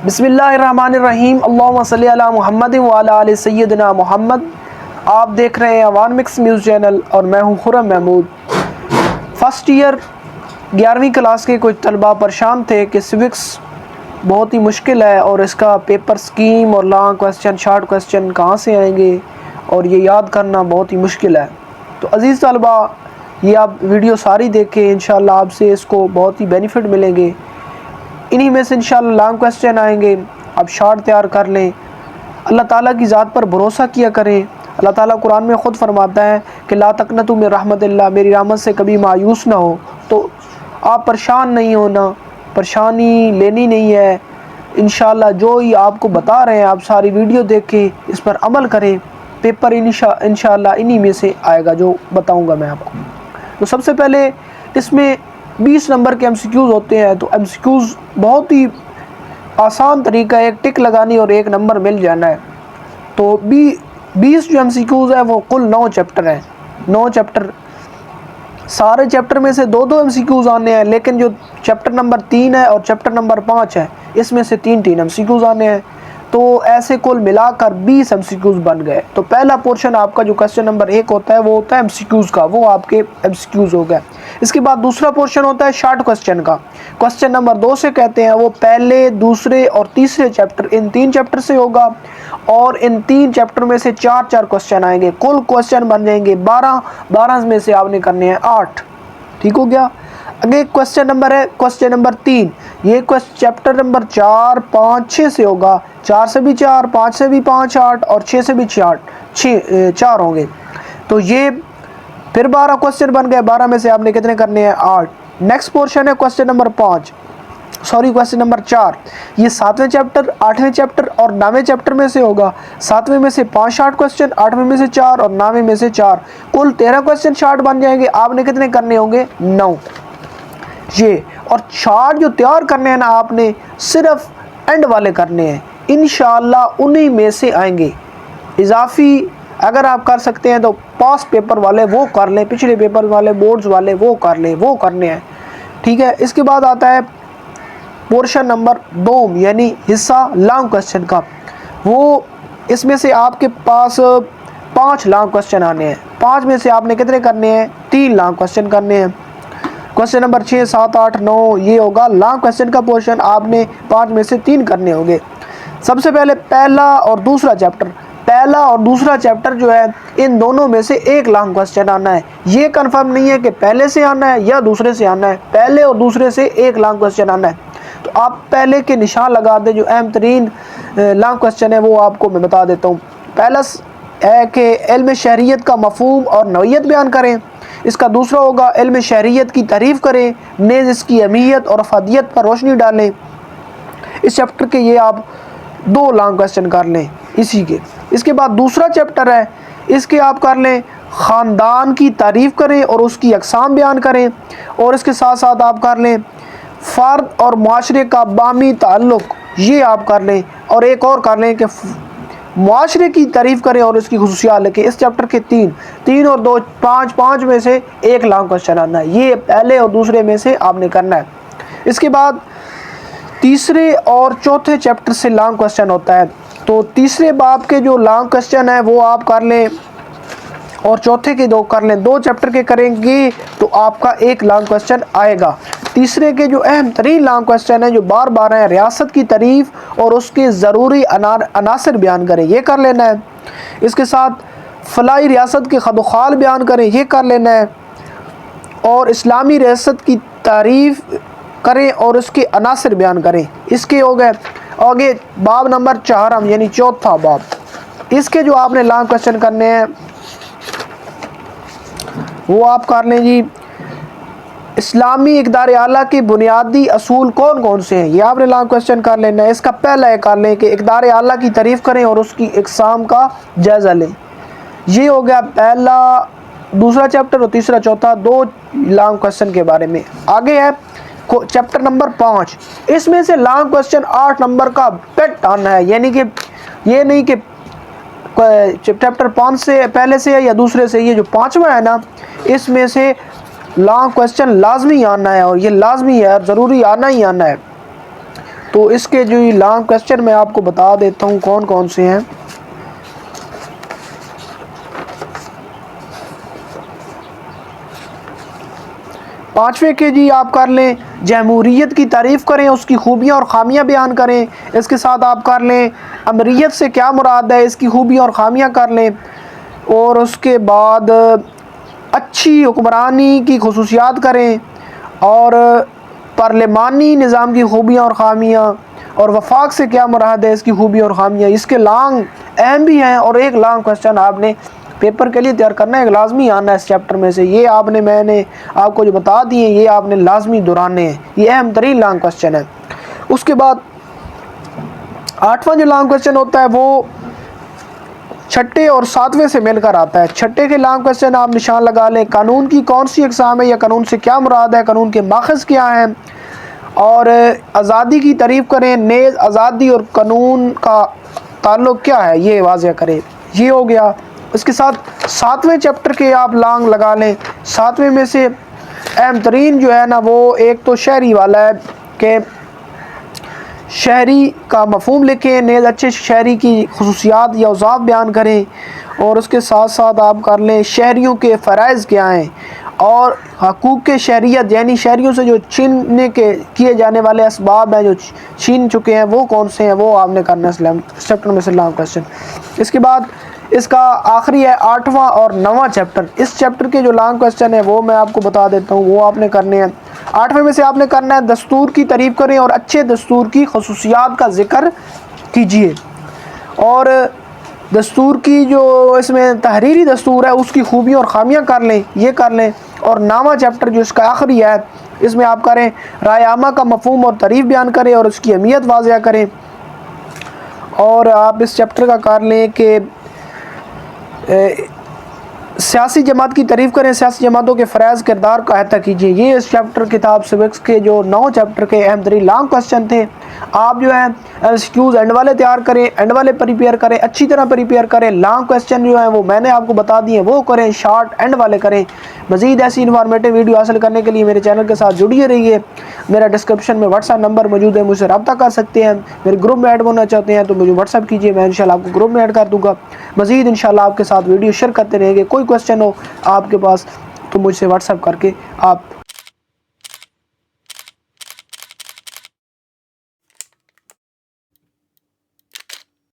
بسم اللہ الرحمن الرحیم، اللہم صلی علی محمد وعلی آل سیدنا محمد۔ آپ دیکھ رہے ہیں اوان مکس نیوز چینل اور میں ہوں خرم محمود۔ فرسٹ ایئر 11ویں کلاس کے کچھ طلبہ پریشان تھے کہ سوکس بہت ہی مشکل ہے اور اس کا پیپر سکیم اور لانگ کوسچن شارٹ کوسچن کہاں سے آئیں گے اور یہ یاد کرنا بہت ہی مشکل ہے۔ تو عزیز طلبہ، یہ آپ ویڈیو ساری دیکھیں، انشاءاللہ آپ سے اس کو بہت ہی بینیفٹ ملیں گے۔ انہی میں سے انشاءاللہ لانگ کوسچن آئیں گے، آپ شارٹ تیار کر لیں۔ اللہ تعالیٰ کی ذات پر بھروسہ کیا کریں۔ اللہ تعالیٰ قرآن میں خود فرماتا ہے کہ لا تقنطوا من رحمت اللہ، میری رحمت سے کبھی مایوس نہ ہو۔ تو آپ پریشان نہیں ہونا، پریشانی لینی نہیں ہے۔ انشاءاللہ جو ہی آپ کو بتا رہے ہیں آپ ساری ویڈیو دیکھیں، اس پر عمل کریں، پیپر انشاءاللہ انہی میں سے آئے گا جو بتاؤں گا میں آپ کو۔ تو سب سے پہلے اس میں 20 نمبر کے MCQs ہوتے ہیں، تو MCQs بہت ہی آسان طریقہ ہے، ایک ٹک لگانی اور ایک نمبر مل جانا ہے۔ تو 20 جو MCQs ہیں وہ کل 9 چیپٹر ہیں۔ 9 چیپٹر، سارے چیپٹر میں سے 2 MCQs آنے ہیں، لیکن جو چیپٹر نمبر 3 ہے اور چیپٹر نمبر 5 ہے، اس میں سے 3 MCQs آنے ہیں۔ تو ایسے کل ملا کر 20 MCQs بن گئے۔ تو پہلا پورشن آپ کا جو کوسچن نمبر 1 ہوتا ہے وہ ہوتا ہے MCQs کا، وہ آپ کے MCQs ہو گئے۔ اس کے بعد دوسرا پورشن ہوتا ہے شارٹ کوسچن کا۔ کوسچن نمبر 2 سے کہتے ہیں وہ پہلے، دوسرے اور تیسرے چیپٹر، ان 3 چیپٹر سے ہوگا، اور ان 3 چیپٹر میں سے 4 کوسچن آئیں گے۔ کل کوسچن بن جائیں گے 12 میں سے آپ نے کرنے ہیں 8۔ ٹھیک ہو گیا؟ اگے کوسچن نمبر ہے کوسچن نمبر 3، یہ چیپٹر نمبر 4، 5، 6 سے ہوگا۔ 4 سے بھی 4، 5 سے بھی 5، 8 اور 6 سے بھی 4 ہوں گے۔ تو یہ پھر 12 کوسچن بن گئے، 12 میں سے آپ نے کتنے کرنے ہیں؟ 8۔ نیکسٹ پورشن ہے کوسچن نمبر کوسچن نمبر 4، یہ 7ویں چیپٹر، 8ویں چیپٹر اور 9ویں چیپٹر میں سے ہوگا۔ 7ویں میں سے 5 شارٹ کوسچن، 8ویں میں سے 4 اور 9ویں میں سے 4، کل 13 کوسچن شارٹ بن جائیں گے۔ آپ نے کتنے کرنے ہوں گے؟ 9۔ یہ اور شارٹ جو تیار کرنے ہیں نا، آپ نے صرف اینڈ والے کرنے ہیں، انشاءاللہ انہی میں سے آئیں گے۔ اضافی اگر آپ کر سکتے ہیں تو پاس پیپر والے وہ کر لیں، پچھلے پیپر والے بورڈز والے وہ کر لیں، وہ کرنے ہیں۔ ٹھیک ہے؟ اس کے بعد آتا ہے پورشن نمبر 2، یعنی حصہ لانگ کوسچن کا۔ وہ اس میں سے آپ کے پاس 5 لانگ کوسچن آنے ہیں۔ 5 میں سے آپ نے کتنے کرنے ہیں؟ 3 لانگ کوسچن کرنے ہیں۔ کوسچن نمبر 6، 7، 8، 9 یہ ہوگا لانگ کوسچن کا پورشن، آپ نے 5 میں سے 3 کرنے ہوں گے۔ سب سے پہلے پہلا اور دوسرا چیپٹر جو ہے، ان دونوں میں سے ایک لانگ کوسچن آنا ہے۔ یہ کنفرم نہیں ہے کہ پہلے سے آنا ہے یا دوسرے سے آنا ہے، پہلے اور دوسرے سے ایک لانگ کوسچن آنا ہے۔ تو آپ پہلے کے نشان لگا دیں، جو اہم ترین لانگ کوسچن ہے وہ آپ کو میں بتا دیتا ہوں۔ پہلا ہے کہ علم شہریت کا مفہوم اور نوعیت بیان کریں۔ اس کا دوسرا ہوگا علم شہریت کی تعریف کریں، نیز اس کی اہمیت اور افادیت پر روشنی ڈالیں۔ اس چیپٹر کے یہ آپ 2 لانگ کوسچن کر لیں اسی کے۔ اس کے بعد دوسرا چیپٹر ہے، اس کے آپ کر لیں خاندان کی تعریف کریں اور اس کی اقسام بیان کریں، اور اس کے ساتھ ساتھ آپ کر لیں فرد اور معاشرے کا باہمی تعلق، یہ آپ کر لیں، اور ایک اور کر لیں کہ معاشرے کی تعریف کریں اور اس کی خصوصیات لکھیں۔ اس چیپٹر کے 3 اور 2، 5 میں سے ایک لانگ کوسچن آنا ہے۔ یہ پہلے اور دوسرے میں سے آپ نے کرنا ہے۔ اس کے بعد تیسرے اور چوتھے چیپٹر سے لانگ کوسچن ہوتا ہے۔ تو تیسرے باب کے جو لانگ کوسچن ہیں وہ آپ کر لیں، اور چوتھے کے 2 کر لیں۔ 2 چیپٹر کے کریں گے تو آپ کا ایک لانگ کوسچن آئے گا۔ تیسرے کے جو اہم ترین لانگ کوسچن ہیں جو بار بار ہیں، ریاست کی تعریف اور اس کے ضروری عناصر بیان کریں، یہ کر لینا ہے۔ اس کے ساتھ فلاحی ریاست کے خد و خال بیان کریں، یہ کر لینا ہے، اور اسلامی ریاست کی تعریف کریں اور اس کے عناصر بیان کریں، اس کے ہو گئے۔ آگے باب نمبر 4، یعنی چوتھا باب، اس کے جو آپ نے لانگ کوسچن کرنے ہیں وہ آپ کر لیں جی، اسلامی اقدار اعلیٰ کے بنیادی اصول کون کون سے ہیں، یہ آپ نے لانگ کوسچن کر لینا ہے۔ اس کا پہلا یہ کر لیں کہ اقدار اعلیٰ کی تعریف کریں اور اس کی اقسام کا جائزہ لیں۔ یہ ہو گیا پہلا، دوسرا چیپٹر، اور تیسرا چوتھا 2 لانگ کوسچن کے بارے میں۔ آگے ہے چیپٹر نمبر 5، اس میں سے لانگ کوسچن 8 نمبر کا پیٹ آنا ہے، یعنی کہ یہ نہیں کہ چیپٹر 5 سے پہلے سے ہے یا دوسرے سے، یہ جو 5واں ہے نا، اس میں سے لانگ کوسچن لازمی آنا ہے، اور یہ لازمی ہے اور ضروری آنا ہی آنا ہے۔ تو اس کے جو یہ لانگ کوسچن میں آپ کو بتا دیتا ہوں کون کون سے ہیں۔ 5ویں کے جی آپ کر لیں جمہوریت کی تعریف کریں، اس کی خوبیاں اور خامیاں بیان کریں۔ اس کے ساتھ آپ کر لیں امریت سے کیا مراد ہے، اس کی خوبیاں اور خامیاں کر لیں۔ اور اس کے بعد اچھی حکمرانی کی خصوصیات کریں، اور پارلیمانی نظام کی خوبیاں اور خامیاں، اور وفاق سے کیا مراد ہے، اس کی خوبیاں اور خامیاں۔ اس کے لانگ اہم بھی ہیں، اور ایک لانگ کوسچن آپ نے پیپر کے لیے تیار کرنا ہے، ایک لازمی آنا ہے اس چیپٹر میں سے۔ یہ آپ نے میں نے آپ کو جو بتا دیے یہ آپ نے لازمی دہرانے ہیں، یہ اہم ترین لانگ کوسچن ہے۔ اس کے بعد 8واں جو لانگ کوسچن ہوتا ہے وہ 6 اور 7ویں سے مل کر آتا ہے۔ 6 کے لانگ کوسچن آپ نشان لگا لیں، قانون کی کون سی اقسام ہے یا قانون سے کیا مراد ہے، قانون کے ماخذ کیا ہیں، اور آزادی کی تعریف کریں، نیز آزادی اور قانون کا تعلق کیا ہے یہ واضح کریں۔ یہ ہو گیا۔ اس کے ساتھ 7ویں چیپٹر کے آپ لانگ لگا لیں۔ 7ویں میں سے اہم ترین جو ہے نا وہ ایک تو شہری والا ہے کہ شہری کا مفہوم لکھیں، نیز اچھے شہری کی خصوصیات یا اوصاف بیان کریں، اور اس کے ساتھ ساتھ آپ کر لیں شہریوں کے فرائض کیا ہیں، اور حقوق شہریت یعنی شہریوں سے جو چھیننے کے کیے جانے والے اسباب ہیں جو چھین چکے ہیں وہ کون سے ہیں، وہ آپ نے کرنا ہے اس چیپٹر میں سے لانگ کوسچن۔ اس کے بعد اس کا آخری ہے 8واں اور 9واں چیپٹر۔ اس چیپٹر کے جو لانگ کوسچن ہے وہ میں آپ کو بتا دیتا ہوں، وہ آپ نے کرنے ہیں۔ 8ویں میں سے آپ نے کرنا ہے دستور کی تعریف کریں اور اچھے دستور کی خصوصیات کا ذکر کیجیے، اور دستور کی جو اس میں تحریری دستور ہے اس کی خوبیاں اور خامیاں کر لیں، یہ کر لیں۔ اور 9واں چیپٹر جو اس کا آخری ہے اس میں آپ کریں رائے عامہ کا مفہوم اور تعریف بیان کریں اور اس کی اہمیت واضح کریں، اور آپ اس چیپٹر کا کر لیں کہ سیاسی جماعت کی تعریف کریں، سیاسی جماعتوں کے فرائض کردار کا احاطہ کیجیے۔ یہ اس چیپٹر کتاب سوکس کے جو 9 چیپٹر کے اہم ترین لانگ کوسچن تھے۔ آپ جو ہیں ایمسیکیوز اینڈ والے تیار کریں، اینڈ والے پریپیئر کریں، اچھی طرح پریپیئر کریں۔ لانگ کوسچن جو ہیں وہ میں نے آپ کو بتا دیے وہ کریں، شارٹ اینڈ والے کریں۔ مزید ایسی انفارمیٹیو ویڈیو حاصل کرنے کے لیے میرے چینل کے ساتھ جڑیے رہیے۔ میرا ڈسکرپشن میں واٹس ایپ نمبر موجود ہے، مجھ سے رابطہ کر سکتے ہیں۔ میرے گروپ میں ایڈ ہونا چاہتے ہیں تو مجھے واٹس ایپ کیجیے، میں انشاءاللہ آپ کو گروپ میں ایڈ کر دوں گا۔ مزید انشاءاللہ آپ کے ساتھ ویڈیو شیئر کرتے رہیں گے۔ کوئی کوسچن ہو آپ کے پاس تو مجھ سے واٹس ایپ کر کے آپ